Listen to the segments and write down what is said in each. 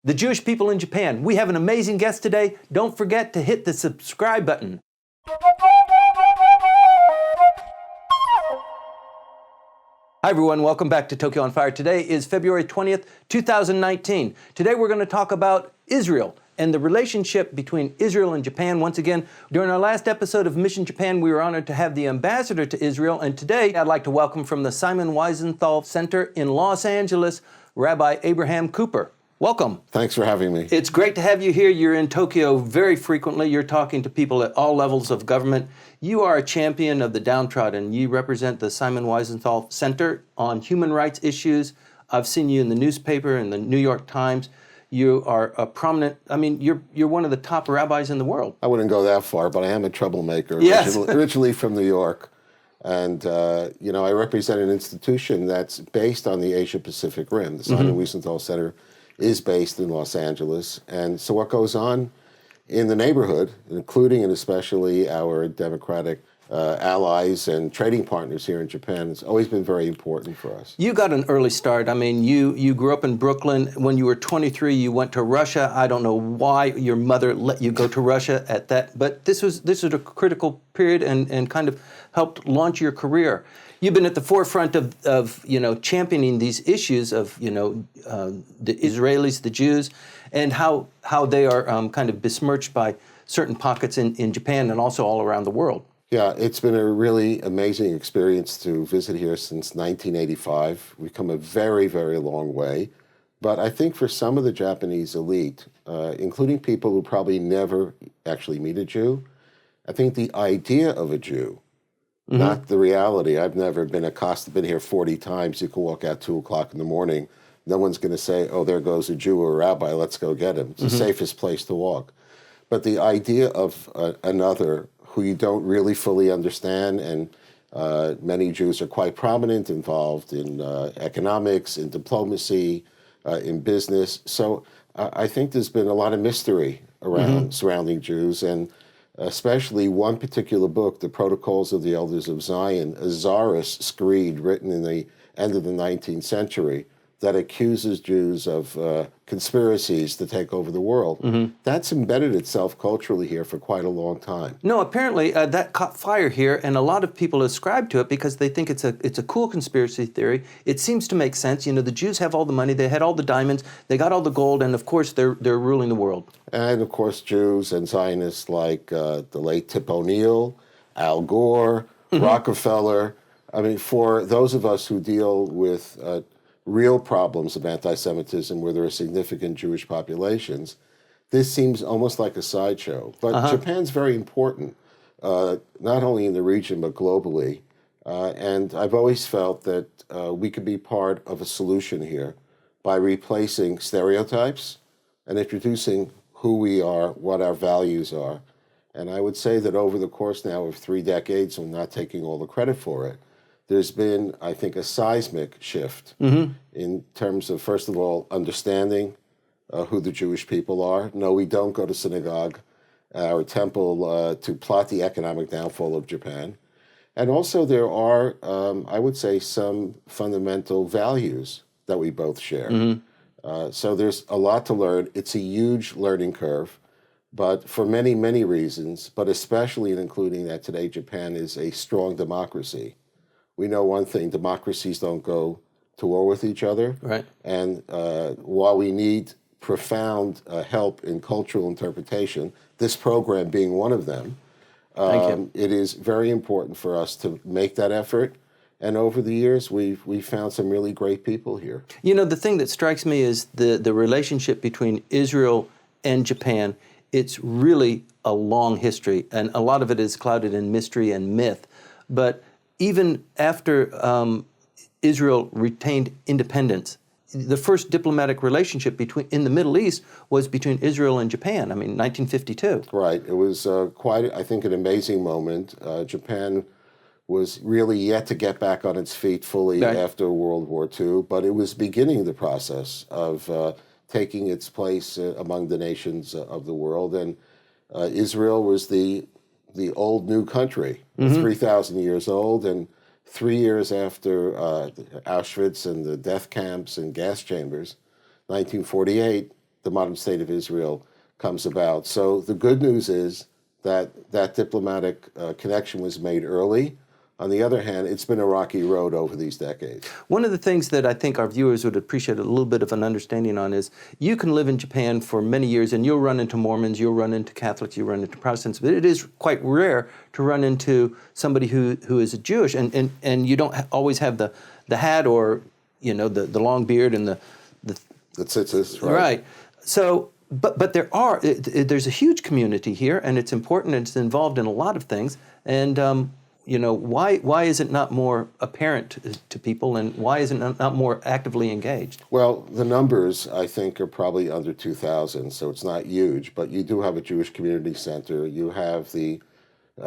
The Jewish people in Japan. We have an amazing guest today. Don't forget to hit the subscribe button. Hi everyone, welcome back to Tokyo on Fire. Today is February 20th, 2019. Today we're going to talk about Israel and the relationship between Israel and Japan. Once again, during our last episode of Mission Japan, we were honored to have the ambassador to Israel, and today I'd like to welcome from the Simon Wiesenthal Center in Los Angeles, Rabbi Abraham Cooper. Welcome. Thanks for having me. It's great to have you here. You're in Tokyo very frequently. You're talking to people at all levels of government. You are a champion of the downtrodden. You represent the Simon Wiesenthal Center on human rights issues. I've seen you in the newspaper, in the New York Times. You are a prominent, you're one of the top rabbis in the world. I wouldn't go that far, but I am a troublemaker, yes. originally from New York. And, I represent an institution that's based on the Asia-Pacific Rim. The Simon Wiesenthal Center is based in Los Angeles. And so what goes on in the neighborhood, including and especially our democratic allies and trading partners here in Japan, has always been very important for us. You got an early start. I mean, you grew up in Brooklyn. When you were 23, you went to Russia. I don't know why your mother let you go to Russia at that, but this was a critical period and kind of helped launch your career. You've been at the forefront of championing these issues of the Israelis, the Jews, and how they are kind of besmirched by certain pockets in Japan and also all around the world. Yeah, it's been a really amazing experience to visit here since 1985. We've come a very, very long way. But I think for some of the Japanese elite, including people who probably never actually meet a Jew, I think the idea of a Jew, not the reality. I've never been accosted, been here 40 times. You can walk out 2 o'clock in the morning. No one's going to say, oh, there goes a Jew or a rabbi, let's go get him. It's the safest place to walk. But the idea of another who you don't really fully understand, and many Jews are quite prominent, involved in economics, in diplomacy, in business. So I think there's been a lot of mystery around surrounding Jews, and especially one particular book, The Protocols of the Elders of Zion, a czarist screed written in the end of the 19th century that accuses Jews of conspiracies to take over the world. That's embedded itself culturally here for quite a long time. No, apparently that caught fire here, and a lot of people ascribe to it because they think it's a cool conspiracy theory. It seems to make sense. You know, the Jews have all the money, they had all the diamonds, they got all the gold, and of course they're ruling the world. And of course Jews and Zionists like the late Tip O'Neill, Al Gore, Rockefeller. I mean, for those of us who deal with real problems of anti-Semitism where there are significant Jewish populations, this seems almost like a sideshow. But Japan's very important, not only in the region but globally. And I've always felt that we could be part of a solution here by replacing stereotypes and introducing who we are, what our values are. And I would say that over the course now of 3 decades, I'm not taking all the credit for it, there's been, I think, a seismic shift in terms of, first of all, understanding who the Jewish people are. No, we don't go to synagogue or temple to plot the economic downfall of Japan. And also there are, I would say, some fundamental values that we both share. So there's a lot to learn. It's a huge learning curve, but for many, many reasons, but especially in including that today Japan is a strong democracy. We know one thing, democracies don't go to war with each other. Right. And while we need profound help in cultural interpretation, this program being one of them, it is very important for us to make that effort. And over the years, we've found some really great people here. You know, the thing that strikes me is the relationship between Israel and Japan. It's really a long history, and a lot of it is clouded in mystery and myth. But even after Israel retained independence, the first diplomatic relationship in the Middle East was between Israel and Japan. I mean, 1952. Right. It was quite, I think, an amazing moment. Japan was really yet to get back on its feet fully after World War II, but it was beginning the process of taking its place among the nations of the world. And Israel was the old new country, 3,000 years old, and 3 years after Auschwitz and the death camps and gas chambers, 1948, the modern state of Israel comes about. So the good news is that that diplomatic connection was made early. On the other hand, it's been a rocky road over these decades. One of the things that I think our viewers would appreciate a little bit of an understanding on is you can live in Japan for many years and you'll run into Mormons, you'll run into Catholics, you'll run into Protestants, but it is quite rare to run into somebody who is Jewish, and you don't always have the hat or the long beard and the tzitzis, right? Right. So, but there's a huge community here, and it's important, and it's involved in a lot of things, and why is it not more apparent to people, and why is it not more actively engaged? Well, the numbers, I think, are probably under 2,000, so it's not huge, but you do have a Jewish community center. You have the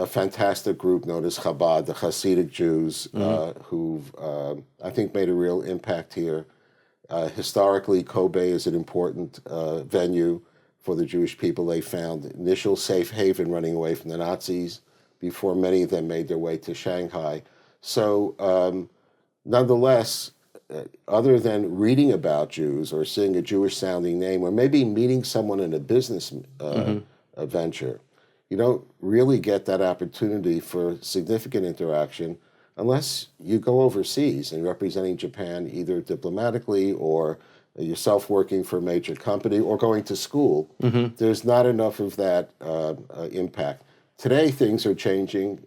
fantastic group known as Chabad, the Hasidic Jews, who've, I think, made a real impact here. Historically, Kobe is an important venue for the Jewish people. They found initial safe haven running away from the Nazis before many of them made their way to Shanghai. So nonetheless, other than reading about Jews or seeing a Jewish-sounding name or maybe meeting someone in a business venture, you don't really get that opportunity for significant interaction unless you go overseas and representing Japan either diplomatically or yourself working for a major company or going to school. There's not enough of that impact. Today, things are changing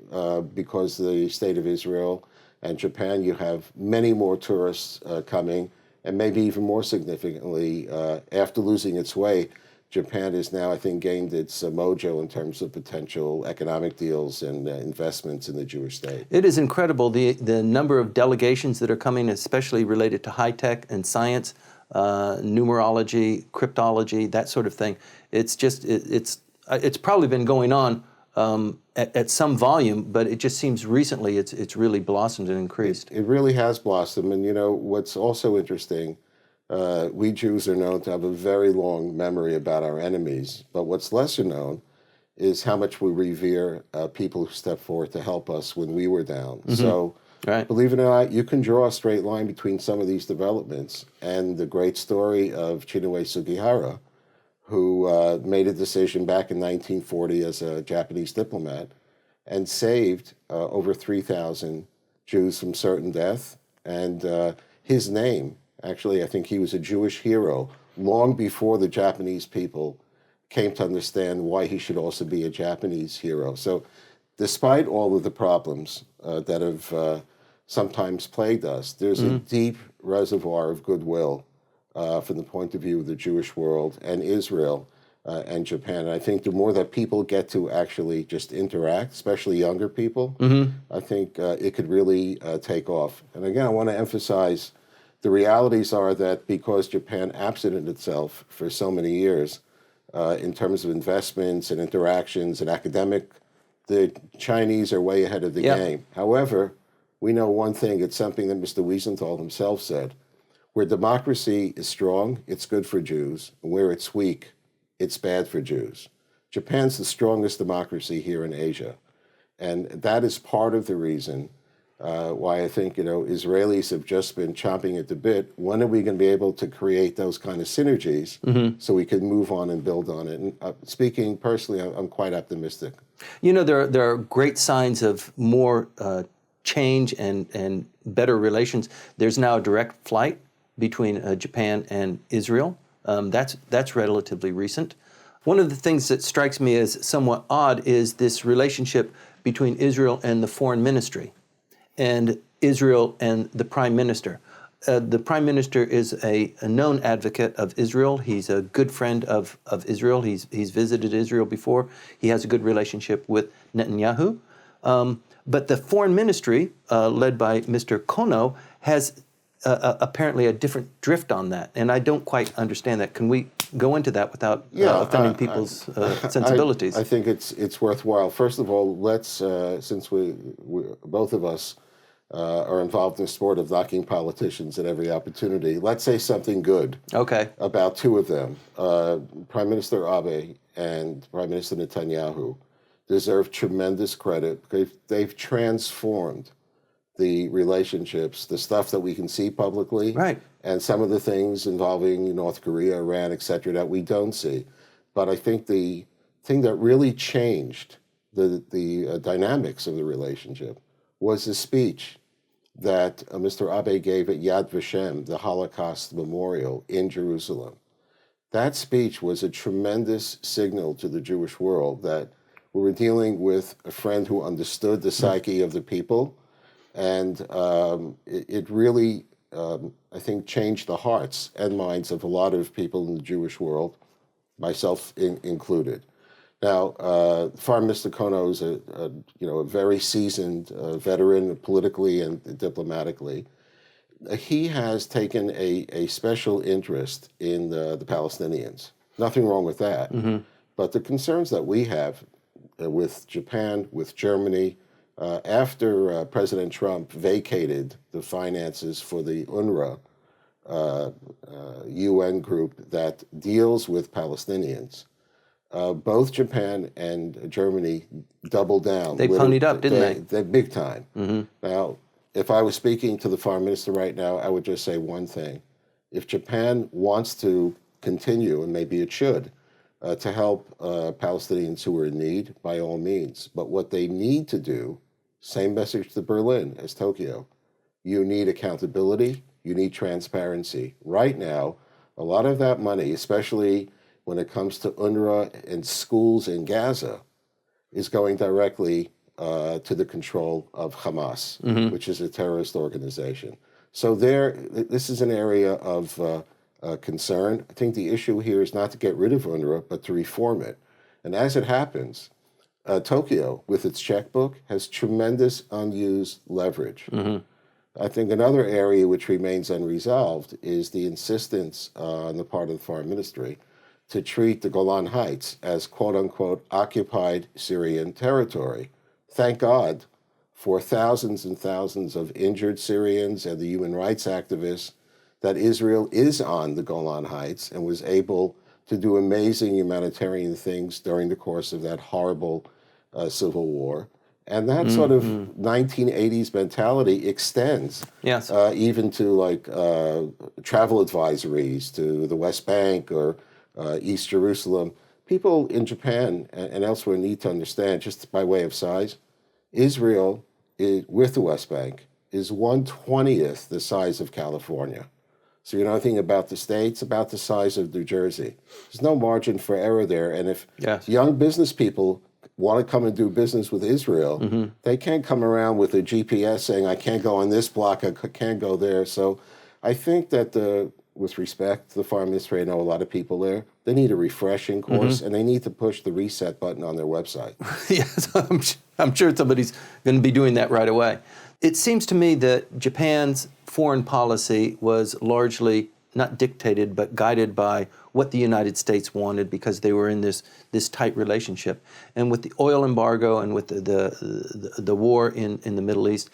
because the state of Israel and Japan, you have many more tourists coming, and maybe even more significantly, after losing its way, Japan has now, I think, gained its mojo in terms of potential economic deals and investments in the Jewish state. It is incredible, the number of delegations that are coming, especially related to high tech and science, numerology, cryptology, that sort of thing. It's just, it's probably been going on at some volume, but it just seems recently it's really blossomed and increased. It really has blossomed, and what's also interesting, we Jews are known to have a very long memory about our enemies, but what's lesser known is how much we revere people who stepped forward to help us when we were down. So, believe it or not, you can draw a straight line between some of these developments and the great story of Chinue Sugihara, who made a decision back in 1940 as a Japanese diplomat and saved over 3,000 Jews from certain death. And his name, actually, I think he was a Jewish hero long before the Japanese people came to understand why he should also be a Japanese hero. So despite all of the problems that have sometimes plagued us, there's a deep reservoir of goodwill from the point of view of the Jewish world and Israel and Japan. And I think the more that people get to actually just interact, especially younger people, I think it could really take off. And again, I want to emphasize the realities are that because Japan absented itself for so many years in terms of investments and interactions and academic, the Chinese are way ahead of the game. However, we know one thing, it's something that Mr. Wiesenthal himself said. Where democracy is strong, it's good for Jews. And where it's weak, it's bad for Jews. Japan's the strongest democracy here in Asia. And that is part of the reason why I think, Israelis have just been chomping at the bit. When are we going to be able to create those kind of synergies so we can move on and build on it? And speaking personally, I'm quite optimistic. There are great signs of more change and better relations. There's now a direct flight between Japan and Israel. That's relatively recent. One of the things that strikes me as somewhat odd is this relationship between Israel and the foreign ministry, and Israel and the prime minister. The prime minister is a known advocate of Israel. He's a good friend of Israel. He's visited Israel before. He has a good relationship with Netanyahu. But the foreign ministry, led by Mr. Kono, has apparently a different drift on that, and I don't quite understand that. Can we go into that without offending people's sensibilities? I think it's worthwhile. First of all, let's since we both of us are involved in the sport of knocking politicians at every opportunity, let's say something good. Okay. About two of them, Prime Minister Abe and Prime Minister Netanyahu, deserve tremendous credit because they've transformed the relationships, the stuff that we can see publicly, Right. and some of the things involving North Korea, Iran, et cetera, that we don't see. But I think the thing that really changed the dynamics of the relationship was the speech that Mr. Abe gave at Yad Vashem, the Holocaust Memorial in Jerusalem. That speech was a tremendous signal to the Jewish world that we were dealing with a friend who understood the psyche of the people, and it really, I think, changed the hearts and minds of a lot of people in the Jewish world, myself included. Now, Farm Mr. Kono is a very seasoned veteran politically and diplomatically. He has taken a special interest in the Palestinians. Nothing wrong with that. Mm-hmm. But the concerns that we have with Japan, with Germany, after President Trump vacated the finances for the UNRWA UN group that deals with Palestinians, both Japan and Germany doubled down. They ponied up, didn't they? They big time. Mm-hmm. Now, if I was speaking to the foreign minister right now, I would just say one thing. If Japan wants to continue, and maybe it should, to help Palestinians who are in need, by all means. But what they need to do, same message to Berlin as Tokyo, you need accountability, you need transparency. Right now, a lot of that money, especially when it comes to UNRWA and schools in Gaza, is going directly to the control of Hamas, mm-hmm. which is a terrorist organization. So this is an area of concern. I think the issue here is not to get rid of UNRWA, but to reform it. And as it happens, Tokyo, with its checkbook, has tremendous unused leverage. Mm-hmm. I think another area which remains unresolved is the insistence on the part of the foreign ministry to treat the Golan Heights as quote-unquote occupied Syrian territory. Thank God for thousands and thousands of injured Syrians and the human rights activists that Israel is on the Golan Heights and was able to do amazing humanitarian things during the course of that horrible civil war. And that sort of 1980s mentality extends yes. Even to travel advisories to the West Bank or East Jerusalem. People in Japan and elsewhere need to understand, just by way of size, Israel, with the West Bank, is 1/20th the size of California. So you know anything about the states, about the size of New Jersey. There's no margin for error there. And if yes. young business people want to come and do business with Israel, mm-hmm. they can't come around with a GPS saying, I can't go on this block, I can't go there. So I think that with respect to the foreign ministry, I know a lot of people there, they need a refreshing course, mm-hmm. and they need to push the reset button on their website. Yes, I'm sure somebody's going to be doing that right away. It seems to me that Japan's foreign policy was largely not dictated, but guided by what the United States wanted, because they were in this tight relationship. And with the oil embargo and with the war in the Middle East,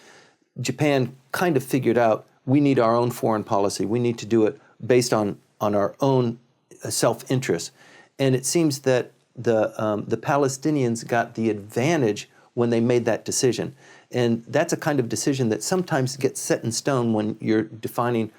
Japan kind of figured out, we need our own foreign policy. We need to do it based on our own self-interest. And it seems that the Palestinians got the advantage when they made that decision. And that's a kind of decision that sometimes gets set in stone when you're defining,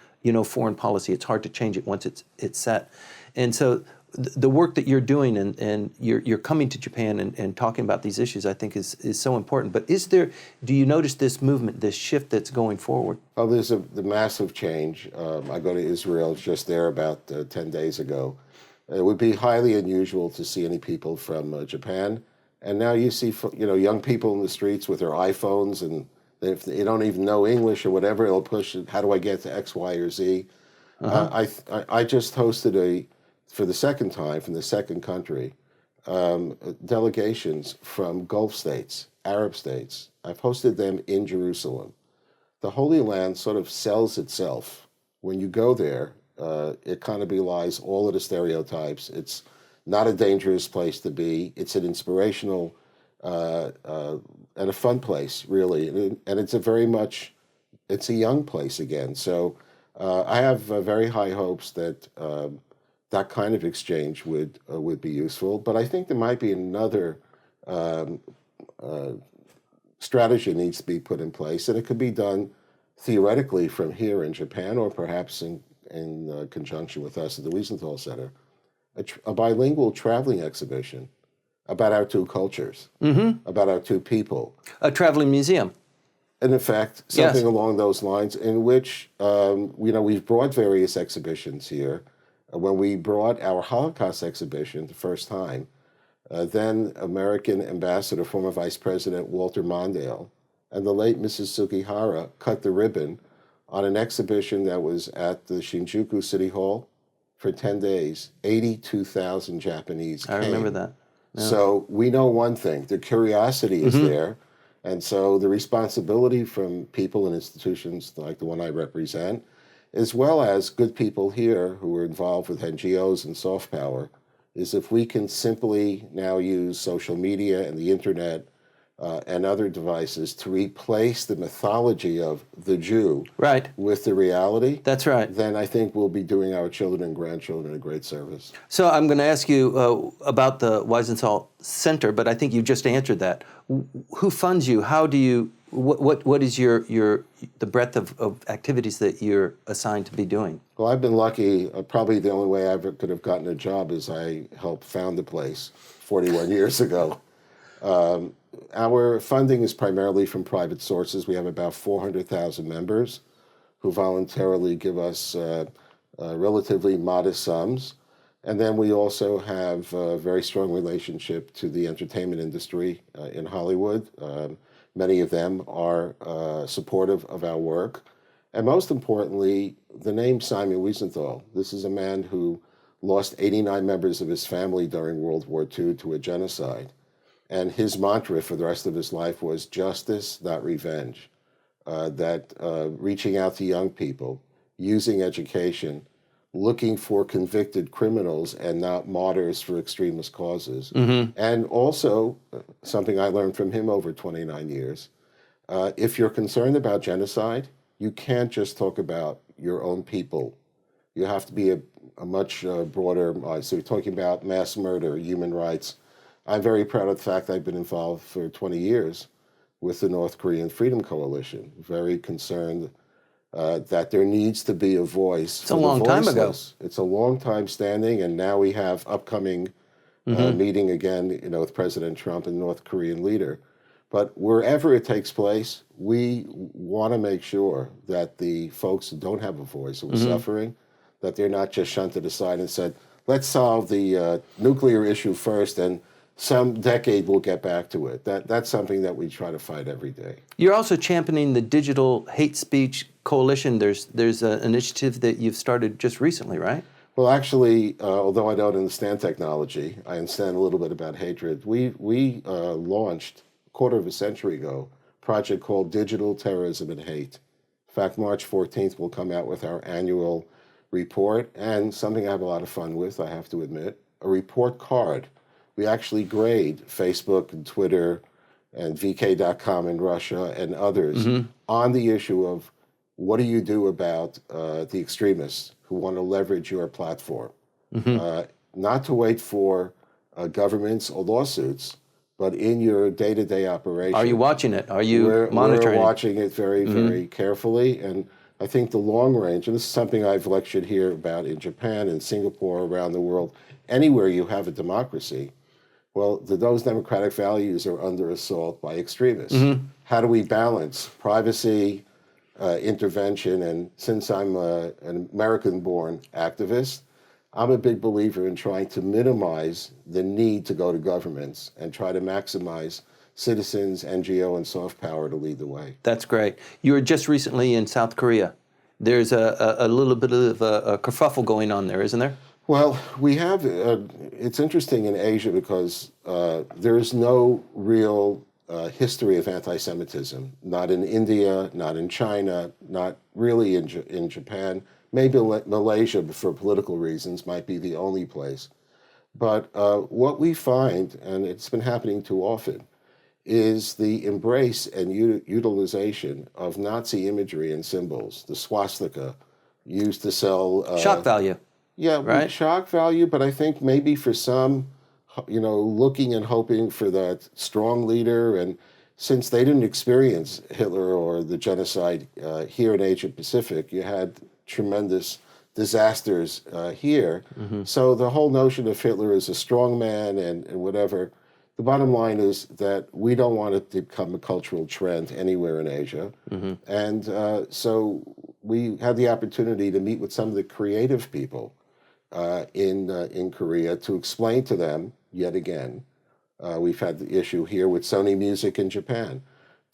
foreign policy. It's hard to change it once it's set. And so the work that you're doing and you're coming to Japan and talking about these issues, I think is so important. But do you notice this movement, this shift that's going forward? Oh, there's the massive change. I go to Israel, just there about 10 days ago. It would be highly unusual to see any people from Japan. And now you see, young people in the streets with their iPhones, and if they don't even know English or whatever, they'll push it. How do I get to X, Y, or Z? Uh-huh. I just hosted for the second time, from the second country, delegations from Gulf states, Arab states. I've hosted them in Jerusalem. The Holy Land sort of sells itself. When you go there, it kind of belies all of the stereotypes. It's not a dangerous place to be. It's an inspirational and a fun place, really. And it's it's a young place again. So I have very high hopes that that kind of exchange would be useful. But I think there might be another strategy needs to be put in place, and it could be done theoretically from here in Japan, or perhaps in conjunction with us at the Wiesenthal Center, a bilingual traveling exhibition about our two cultures, about our two people. A traveling museum. And in fact, something along those lines, in which we've brought various exhibitions here. When we brought our Holocaust exhibition the first time, then American Ambassador, former Vice President Walter Mondale, and the late Mrs. Sugihara cut the ribbon on an exhibition that was at the Shinjuku City Hall for 10 days. 82,000 Japanese came. I remember that. Yeah. So we know one thing, the curiosity is there. And so the responsibility from people and institutions like the one I represent, as well as good people here who are involved with NGOs and soft power, is if we can simply now use social media and the internet and other devices to replace the mythology of the Jew with the reality. That's right. Then I think we'll be doing our children and grandchildren a great service. So I'm going to ask you about the Wiesenthal Center, but I think you just answered that. Who funds you? How do you? What is the breadth of activities that you're assigned to be doing? Well, I've been lucky. Probably the only way I ever could have gotten a job is I helped found the place 41 years ago. Our funding is primarily from private sources. We have about 400,000 members who voluntarily give us relatively modest sums. And then we also have a very strong relationship to the entertainment industry in Hollywood. Many of them are supportive of our work. And most importantly, the name Simon Wiesenthal. This is a man who lost 89 members of his family during World War II to a genocide. And his mantra for the rest of his life was justice, not revenge. Reaching out to young people, using education, looking for convicted criminals and not martyrs for extremist causes. And also, something I learned from him over 29 years, if you're concerned about genocide, you can't just talk about your own people. You have to be a much broader, so you're talking about mass murder, human rights. I'm very proud of the fact I've been involved for 20 years with the North Korean Freedom Coalition, very concerned that there needs to be a voice. It's a long time ago. It's a long time standing, and now we have upcoming meeting again, with President Trump and North Korean leader. But wherever it takes place, we want to make sure that the folks who don't have a voice, who are suffering, that they're not just shunted aside and said, let's solve the nuclear issue first, and some decade we'll get back to it. That's something that we try to fight every day. You're also championing the Digital Hate Speech Coalition. There's an initiative that you've started just recently, right? Well, actually, although I don't understand technology, I understand a little bit about hatred. We launched a quarter of a century ago a project called Digital Terrorism and Hate. In fact, March 14th we'll come out with our annual report, and something I have a lot of fun with, I have to admit, a report card. We actually grade Facebook and Twitter and VK.com in Russia and others on the issue of what do you do about the extremists who want to leverage your platform. Not to wait for governments or lawsuits, but in your day-to-day operation. Are you watching it? Are you monitoring it? We're watching it very, very carefully. And I think the long range, and this is something I've lectured here about in Japan and Singapore, around the world, anywhere you have a democracy, well, those democratic values are under assault by extremists. How do we balance privacy, intervention? And since I'm an American-born activist, I'm a big believer in trying to minimize the need to go to governments and try to maximize citizens, NGO, and soft power to lead the way. That's great. You were just recently in South Korea. There's a little bit of a kerfuffle going on there, isn't there? Well, we have, it's interesting in Asia because there is no real history of anti-Semitism, not in India, not in China, not really in Japan. Maybe Malaysia, for political reasons, might be the only place. But what we find, and it's been happening too often, is the embrace and utilization of Nazi imagery and symbols, the swastika, used to sell... shock value. Yeah, right? Shock value, but I think maybe for some, looking and hoping for that strong leader, and since they didn't experience Hitler or the genocide here in Asia Pacific, you had tremendous disasters here. So the whole notion of Hitler as a strong man and whatever, the bottom line is that we don't want it to become a cultural trend anywhere in Asia. And so we had the opportunity to meet with some of the creative people in Korea to explain to them, yet again, we've had the issue here with Sony Music in Japan,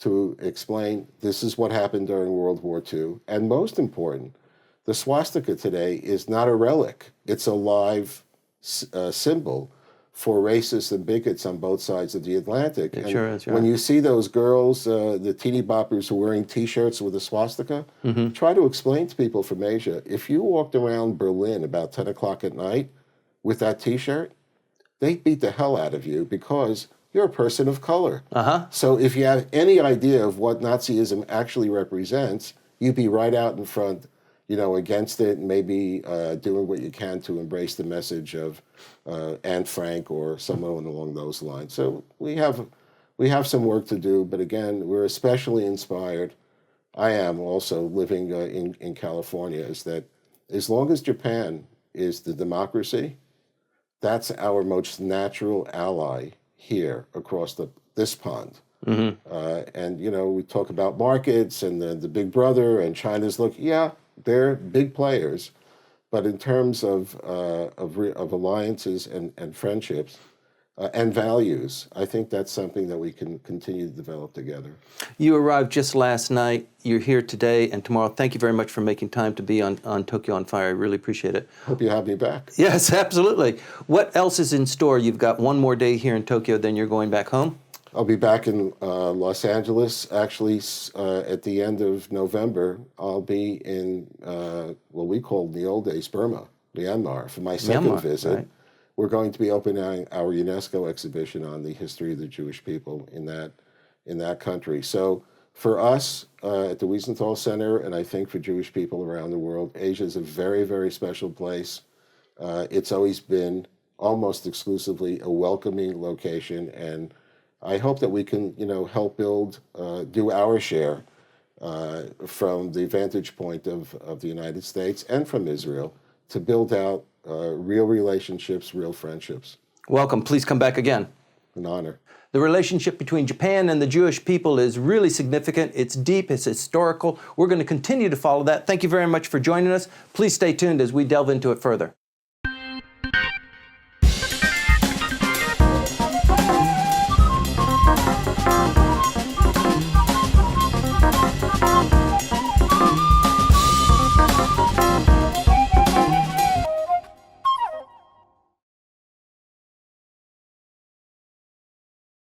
to explain this is what happened during World War II. And most important, the swastika today is not a relic. It's a live symbol for racists and bigots on both sides of the Atlantic. It and sure is, yeah. when you see those girls, the teeny boppers who are wearing T-shirts with a swastika, try to explain to people from Asia, if you walked around Berlin about 10 o'clock at night with that T-shirt, they'd beat the hell out of you because you're a person of color. So if you have any idea of what Nazism actually represents, you'd be right out in front, against it, and maybe doing what you can to embrace the message of Anne Frank or someone along those lines. So we have some work to do, but again, we're especially inspired. I am also living in California, is that as long as Japan is the democracy, that's our most natural ally here across this pond. And, we talk about markets and the big brother and China's look, yeah, they're big players. But in terms of alliances and friendships and values, I think that's something that we can continue to develop together. You arrived just last night. You're here today and tomorrow. Thank you very much for making time to be on Tokyo on Fire. I really appreciate it. Hope you have me back. Yes, absolutely. What else is in store? You've got one more day here in Tokyo, then you're going back home? I'll be back in Los Angeles. Actually, at the end of November, I'll be in what we called in the old days Burma, Myanmar, for my second visit. Right. We're going to be opening our UNESCO exhibition on the history of the Jewish people in that country. So for us at the Wiesenthal Center, and I think for Jewish people around the world, Asia is a very, very special place. It's always been almost exclusively a welcoming location, and I hope that we can, help do our share from the vantage point of the United States and from Israel to build out real relationships, real friendships. Welcome. Please come back again. An honor. The relationship between Japan and the Jewish people is really significant. It's deep. It's historical. We're going to continue to follow that. Thank you very much for joining us. Please stay tuned as we delve into it further.